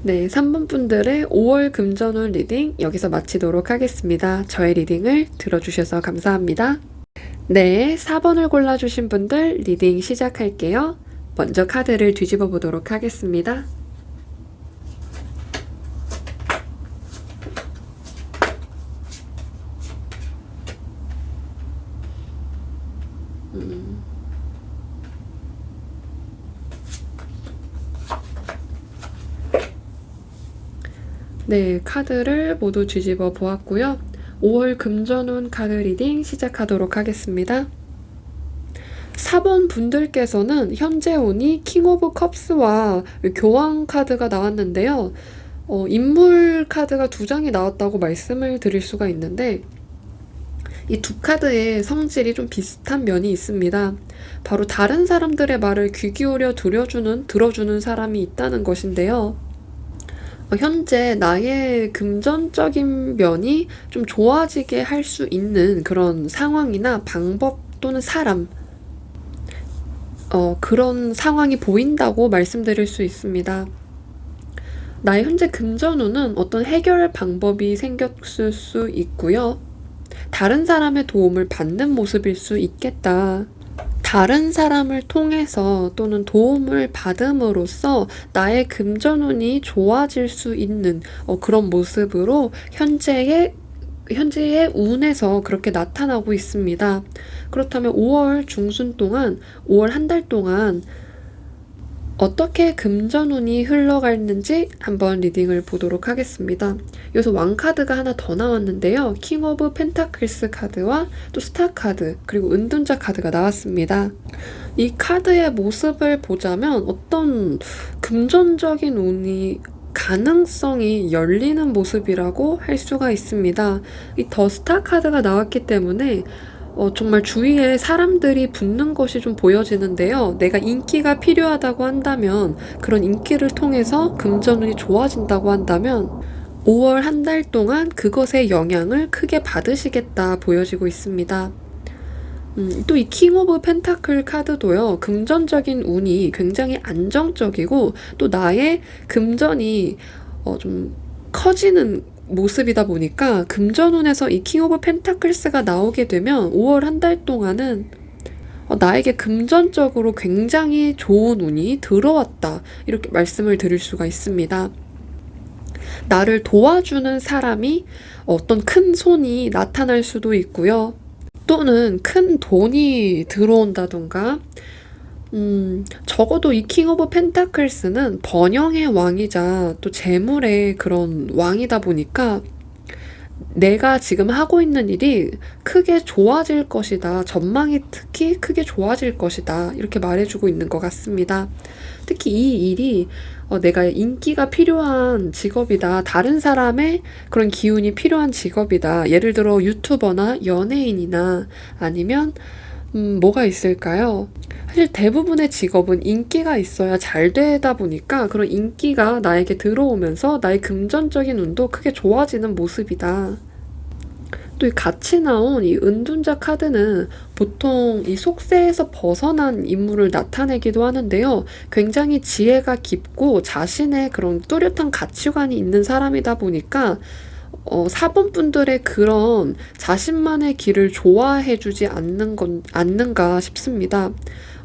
Speaker 1: 네, 3번 분들의 5월 금전운 리딩 여기서 마치도록 하겠습니다. 저의 리딩을 들어주셔서 감사합니다. 네, 4번을 골라주신 분들 리딩 시작할게요. 먼저 카드를 뒤집어 보도록 하겠습니다. 네, 카드를 모두 뒤집어 보았고요. 5월 금전운 카드 리딩 시작하도록 하겠습니다. 4번 분들께서는 현재 운이 킹 오브 컵스와 교황 카드가 나왔는데요. 인물 카드가 2장이 나왔다고 말씀을 드릴 수가 있는데 이 두 카드의 성질이 좀 비슷한 면이 있습니다. 바로 다른 사람들의 말을 귀 기울여 들어주는 사람이 있다는 것인데요. 현재 나의 금전적인 면이 좀 좋아지게 할 수 있는 그런 상황이나 방법 또는 사람, 그런 상황이 보인다고 말씀드릴 수 있습니다. 나의 현재 금전운은 어떤 해결 방법이 생겼을 수 있고요. 다른 사람의 도움을 받는 모습일 수 있겠다. 다른 사람을 통해서 또는 도움을 받음으로써 나의 금전운이 좋아질 수 있는 그런 모습으로 현재의 운에서 그렇게 나타나고 있습니다. 그렇다면 5월 중순 동안, 5월 한 달 동안 어떻게 금전운이 흘러갔는지 한번 리딩을 보도록 하겠습니다. 여기서 왕카드가 하나 더 나왔는데요. 킹 오브 펜타클스 카드와 또 스타 카드 그리고 은둔자 카드가 나왔습니다. 이 카드의 모습을 보자면 어떤 금전적인 운이 가능성이 열리는 모습이라고 할 수가 있습니다. 이 더 스타 카드가 나왔기 때문에 정말 주위에 사람들이 붙는 것이 좀 보여지는데요. 내가 인기가 필요하다고 한다면 그런 인기를 통해서 금전운이 좋아진다고 한다면 5월 한 달 동안 그것의 영향을 크게 받으시겠다 보여지고 있습니다. 또 이 킹 오브 펜타클 카드도요. 금전적인 운이 굉장히 안정적이고 또 나의 금전이 좀 커지는 모습이다 보니까 금전운에서 이 킹 오브 펜타클스가 나오게 되면 5월 한 달 동안은 나에게 금전적으로 굉장히 좋은 운이 들어왔다. 이렇게 말씀을 드릴 수가 있습니다. 나를 도와주는 사람이 어떤 큰 손이 나타날 수도 있고요. 또는 큰 돈이 들어온다던가, 적어도 이 킹 오브 펜타클스는 번영의 왕이자 또 재물의 그런 왕이다 보니까 내가 지금 하고 있는 일이 크게 좋아질 것이다. 전망이 특히 크게 좋아질 것이다. 이렇게 말해주고 있는 것 같습니다. 특히 이 일이 내가 인기가 필요한 직업이다. 다른 사람의 그런 기운이 필요한 직업이다. 예를 들어 유튜버나 연예인이나 아니면 뭐가 있을까요? 사실 대부분의 직업은 인기가 있어야 잘 되다 보니까 그런 인기가 나에게 들어오면서 나의 금전적인 운도 크게 좋아지는 모습이다. 또 이 같이 나온 이 은둔자 카드는 보통 이 속세에서 벗어난 인물을 나타내기도 하는데요. 굉장히 지혜가 깊고 자신의 그런 뚜렷한 가치관이 있는 사람이다 보니까 사번분들의 그런 자신만의 길을 좋아해주지 않는가 싶습니다.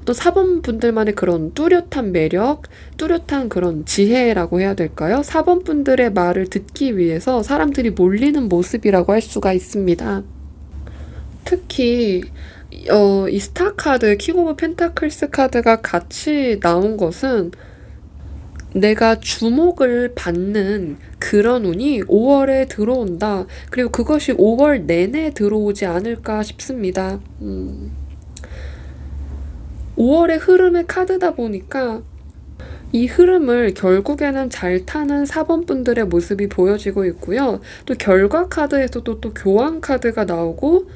Speaker 1: 또 사번분들만의 그런 뚜렷한 매력, 뚜렷한 그런 지혜라고 해야 될까요? 사번분들의 말을 듣기 위해서 사람들이 몰리는 모습이라고 할 수가 있습니다. 특히 이 스타 카드, 킹 오브 펜타클스 카드가 같이 나온 것은 내가 주목을 받는 그런 운이 5월에 들어온다. 그리고 그것이 5월 내내 들어오지 않을까 싶습니다. 5월의 흐름의 카드다 보니까 이 흐름을 결국에는 잘 타는 4번분들의 모습이 보여지고 있고요. 또 결과 카드에서도 또 교환 카드가 나오고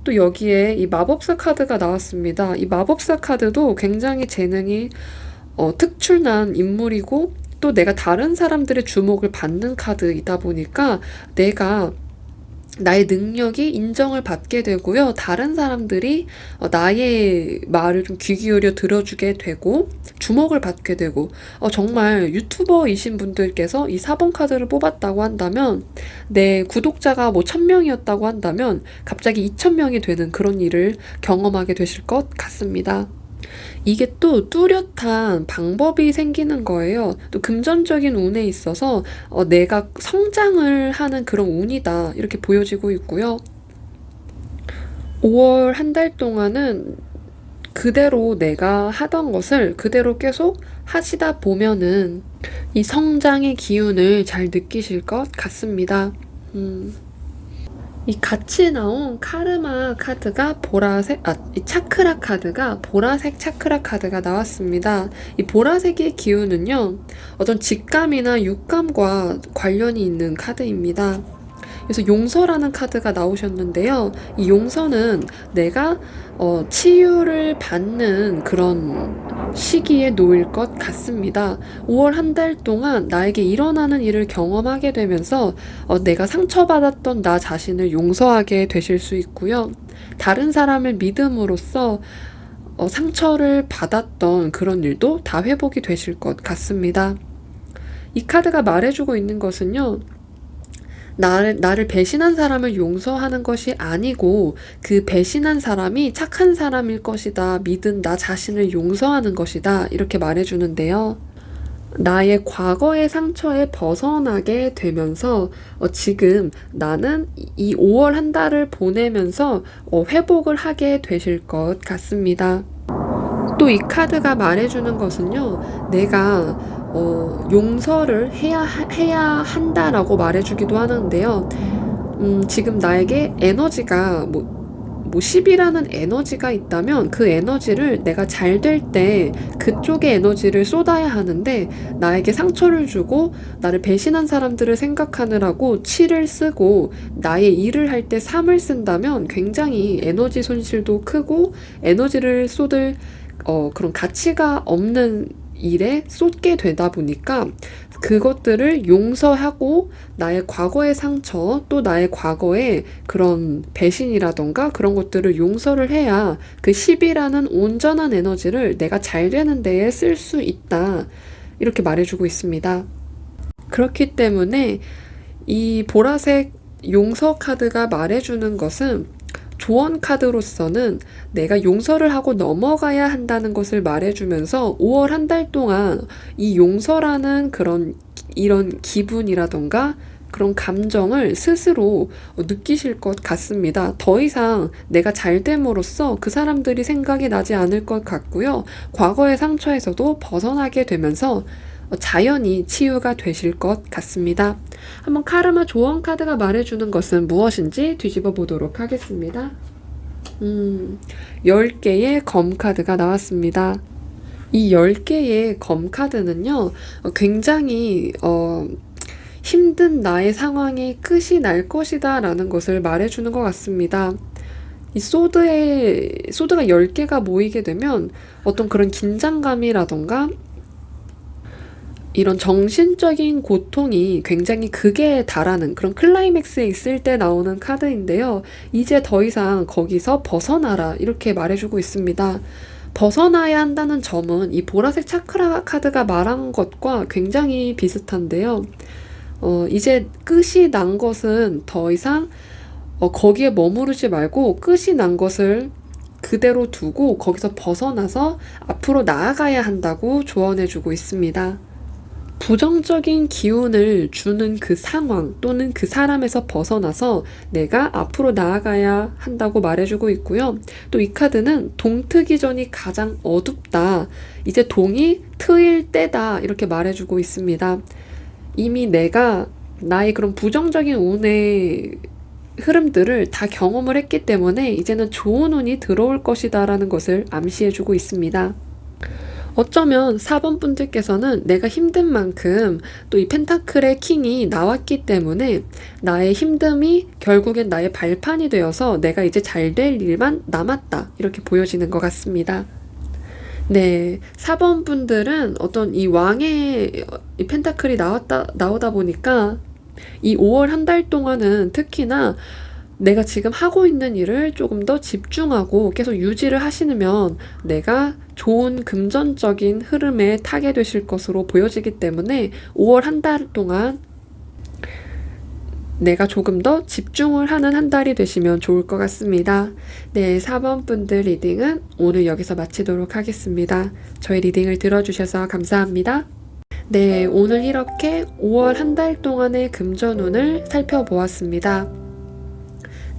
Speaker 1: 또 여기에 이 마법사 카드가 나왔습니다. 이 마법사 카드도 굉장히 재능이 특출난 인물이고 또 내가 다른 사람들의 주목을 받는 카드이다 보니까 내가 나의 능력이 인정을 받게 되고요. 다른 사람들이 나의 말을 좀 귀 기울여 들어주게 되고 주목을 받게 되고 정말 유튜버이신 분들께서 이 4번 카드를 뽑았다고 한다면 내 구독자가 뭐 1000명이었다고 한다면 갑자기 2000명이 되는 그런 일을 경험하게 되실 것 같습니다. 이게 또 뚜렷한 방법이 생기는 거예요. 또 금전적인 운에 있어서 내가 성장을 하는 그런 운이다. 이렇게 보여지고 있고요. 5월 한 달 동안은 그대로 내가 하던 것을 그대로 계속 하시다 보면은 이 성장의 기운을 잘 느끼실 것 같습니다. 이 같이 나온 카르마 카드가 보라색, 이 차크라 카드가 보라색 차크라 카드가 나왔습니다. 이 보라색의 기운은요, 어떤 직감이나 육감과 관련이 있는 카드입니다. 그래서 용서라는 카드가 나오셨는데요. 이 용서는 내가 치유를 받는 그런 시기에 놓일 것 같습니다. 5월 한 달 동안 나에게 일어나는 일을 경험하게 되면서 내가 상처받았던 나 자신을 용서하게 되실 수 있고요. 다른 사람을 믿음으로써 상처를 받았던 그런 일도 다 회복이 되실 것 같습니다. 이 카드가 말해주고 있는 것은요. 나를 배신한 사람을 용서하는 것이 아니고 그 배신한 사람이 착한 사람일 것이다. 믿은 나 자신을 용서하는 것이다. 이렇게 말해주는데요. 나의 과거의 상처에 벗어나게 되면서 지금 나는 이 5월 한 달을 보내면서 회복을 하게 되실 것 같습니다. 또 이 카드가 말해주는 것은요. 내가 용서를 해야 한다라고 말해주기도 하는데요. 지금 나에게 에너지가 뭐 10이라는 에너지가 있다면 그 에너지를 내가 잘 될 때 그쪽의 에너지를 쏟아야 하는데 나에게 상처를 주고 나를 배신한 사람들을 생각하느라고 7을 쓰고 나의 일을 할 때 3을 쓴다면 굉장히 에너지 손실도 크고 에너지를 쏟을 그런 가치가 없는 일에 쏟게 되다 보니까 그것들을 용서하고 나의 과거의 상처 또 나의 과거의 그런 배신이라던가 그런 것들을 용서를 해야 그 10이라는 온전한 에너지를 내가 잘 되는 데에 쓸 수 있다. 이렇게 말해주고 있습니다. 그렇기 때문에 이 보라색 용서 카드가 말해주는 것은 조언 카드로서는 내가 용서를 하고 넘어가야 한다는 것을 말해주면서 5월 한 달 동안 이 용서라는 이런 기분이라던가 그런 감정을 스스로 느끼실 것 같습니다. 더 이상 내가 잘 됨으로써 그 사람들이 생각이 나지 않을 것 같고요. 과거의 상처에서도 벗어나게 되면서 자연히 치유가 되실 것 같습니다. 한번 카르마 조언 카드가 말해주는 것은 무엇인지 뒤집어 보도록 하겠습니다. 10개의 검 카드가 나왔습니다. 이 10개의 검 카드는요, 굉장히 힘든 나의 상황이 끝이 날 것이다 라는 것을 말해주는 것 같습니다. 이 소드가 10개가 모이게 되면 어떤 그런 긴장감이라던가 이런 정신적인 고통이 굉장히 극에 달하는 그런 클라이맥스에 있을 때 나오는 카드인데요. 이제 더 이상 거기서 벗어나라 이렇게 말해주고 있습니다. 벗어나야 한다는 점은 이 보라색 차크라 카드가 말한 것과 굉장히 비슷한데요. 이제 끝이 난 것은 더 이상 거기에 머무르지 말고 끝이 난 것을 그대로 두고 거기서 벗어나서 앞으로 나아가야 한다고 조언해주고 있습니다. 부정적인 기운을 주는 그 상황 또는 그 사람에서 벗어나서 내가 앞으로 나아가야 한다고 말해주고 있고요. 또 이 카드는 동트기 전이 가장 어둡다. 이제 동이 트일 때다. 이렇게 말해주고 있습니다. 이미 내가 나의 그런 부정적인 운의 흐름들을 다 경험을 했기 때문에 이제는 좋은 운이 들어올 것이다 라는 것을 암시해주고 있습니다. 어쩌면 4번 분들께서는 내가 힘든 만큼 또 이 펜타클의 킹이 나왔기 때문에 나의 힘듦이 결국엔 나의 발판이 되어서 내가 이제 잘 될 일만 남았다 이렇게 보여지는 것 같습니다. 네, 4번 분들은 어떤 이 왕의 이 펜타클이 나오다 보니까 이 5월 한 달 동안은 특히나 내가 지금 하고 있는 일을 조금 더 집중하고 계속 유지를 하시면 내가 좋은 금전적인 흐름에 타게 되실 것으로 보여지기 때문에 5월 한 달 동안 내가 조금 더 집중을 하는 한 달이 되시면 좋을 것 같습니다. 네, 4번 분들 리딩은 오늘 여기서 마치도록 하겠습니다. 저희 리딩을 들어주셔서 감사합니다. 네, 오늘 이렇게 5월 한 달 동안의 금전운을 살펴보았습니다.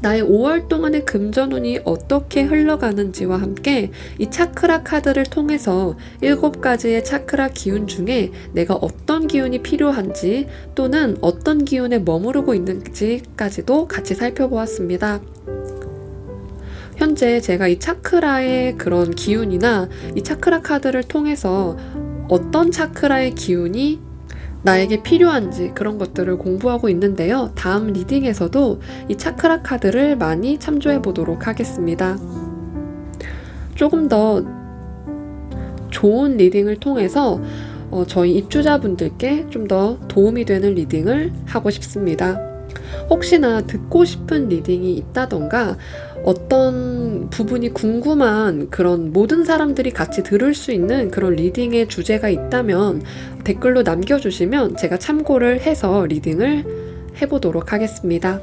Speaker 1: 나의 5월 동안의 금전운이 어떻게 흘러가는지와 함께 이 차크라 카드를 통해서 7가지의 차크라 기운 중에 내가 어떤 기운이 필요한지 또는 어떤 기운에 머무르고 있는지까지도 같이 살펴보았습니다. 현재 제가 이 차크라의 그런 기운이나 이 차크라 카드를 통해서 어떤 차크라의 기운이 나에게 필요한지 그런 것들을 공부하고 있는데요. 다음 리딩에서도 이 차크라 카드를 많이 참조해 보도록 하겠습니다. 조금 더 좋은 리딩을 통해서 저희 입주자분들께 좀 더 도움이 되는 리딩을 하고 싶습니다. 혹시나 듣고 싶은 리딩이 있다던가 어떤 부분이 궁금한 그런 모든 사람들이 같이 들을 수 있는 그런 리딩의 주제가 있다면 댓글로 남겨주시면 제가 참고를 해서 리딩을 해보도록 하겠습니다.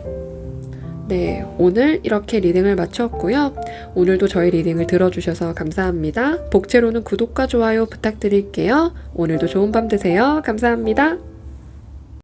Speaker 1: 네, 오늘 이렇게 리딩을 마쳤고요. 오늘도 저희 리딩을 들어주셔서 감사합니다. 복채로는 구독과 좋아요 부탁드릴게요. 오늘도 좋은 밤 되세요. 감사합니다.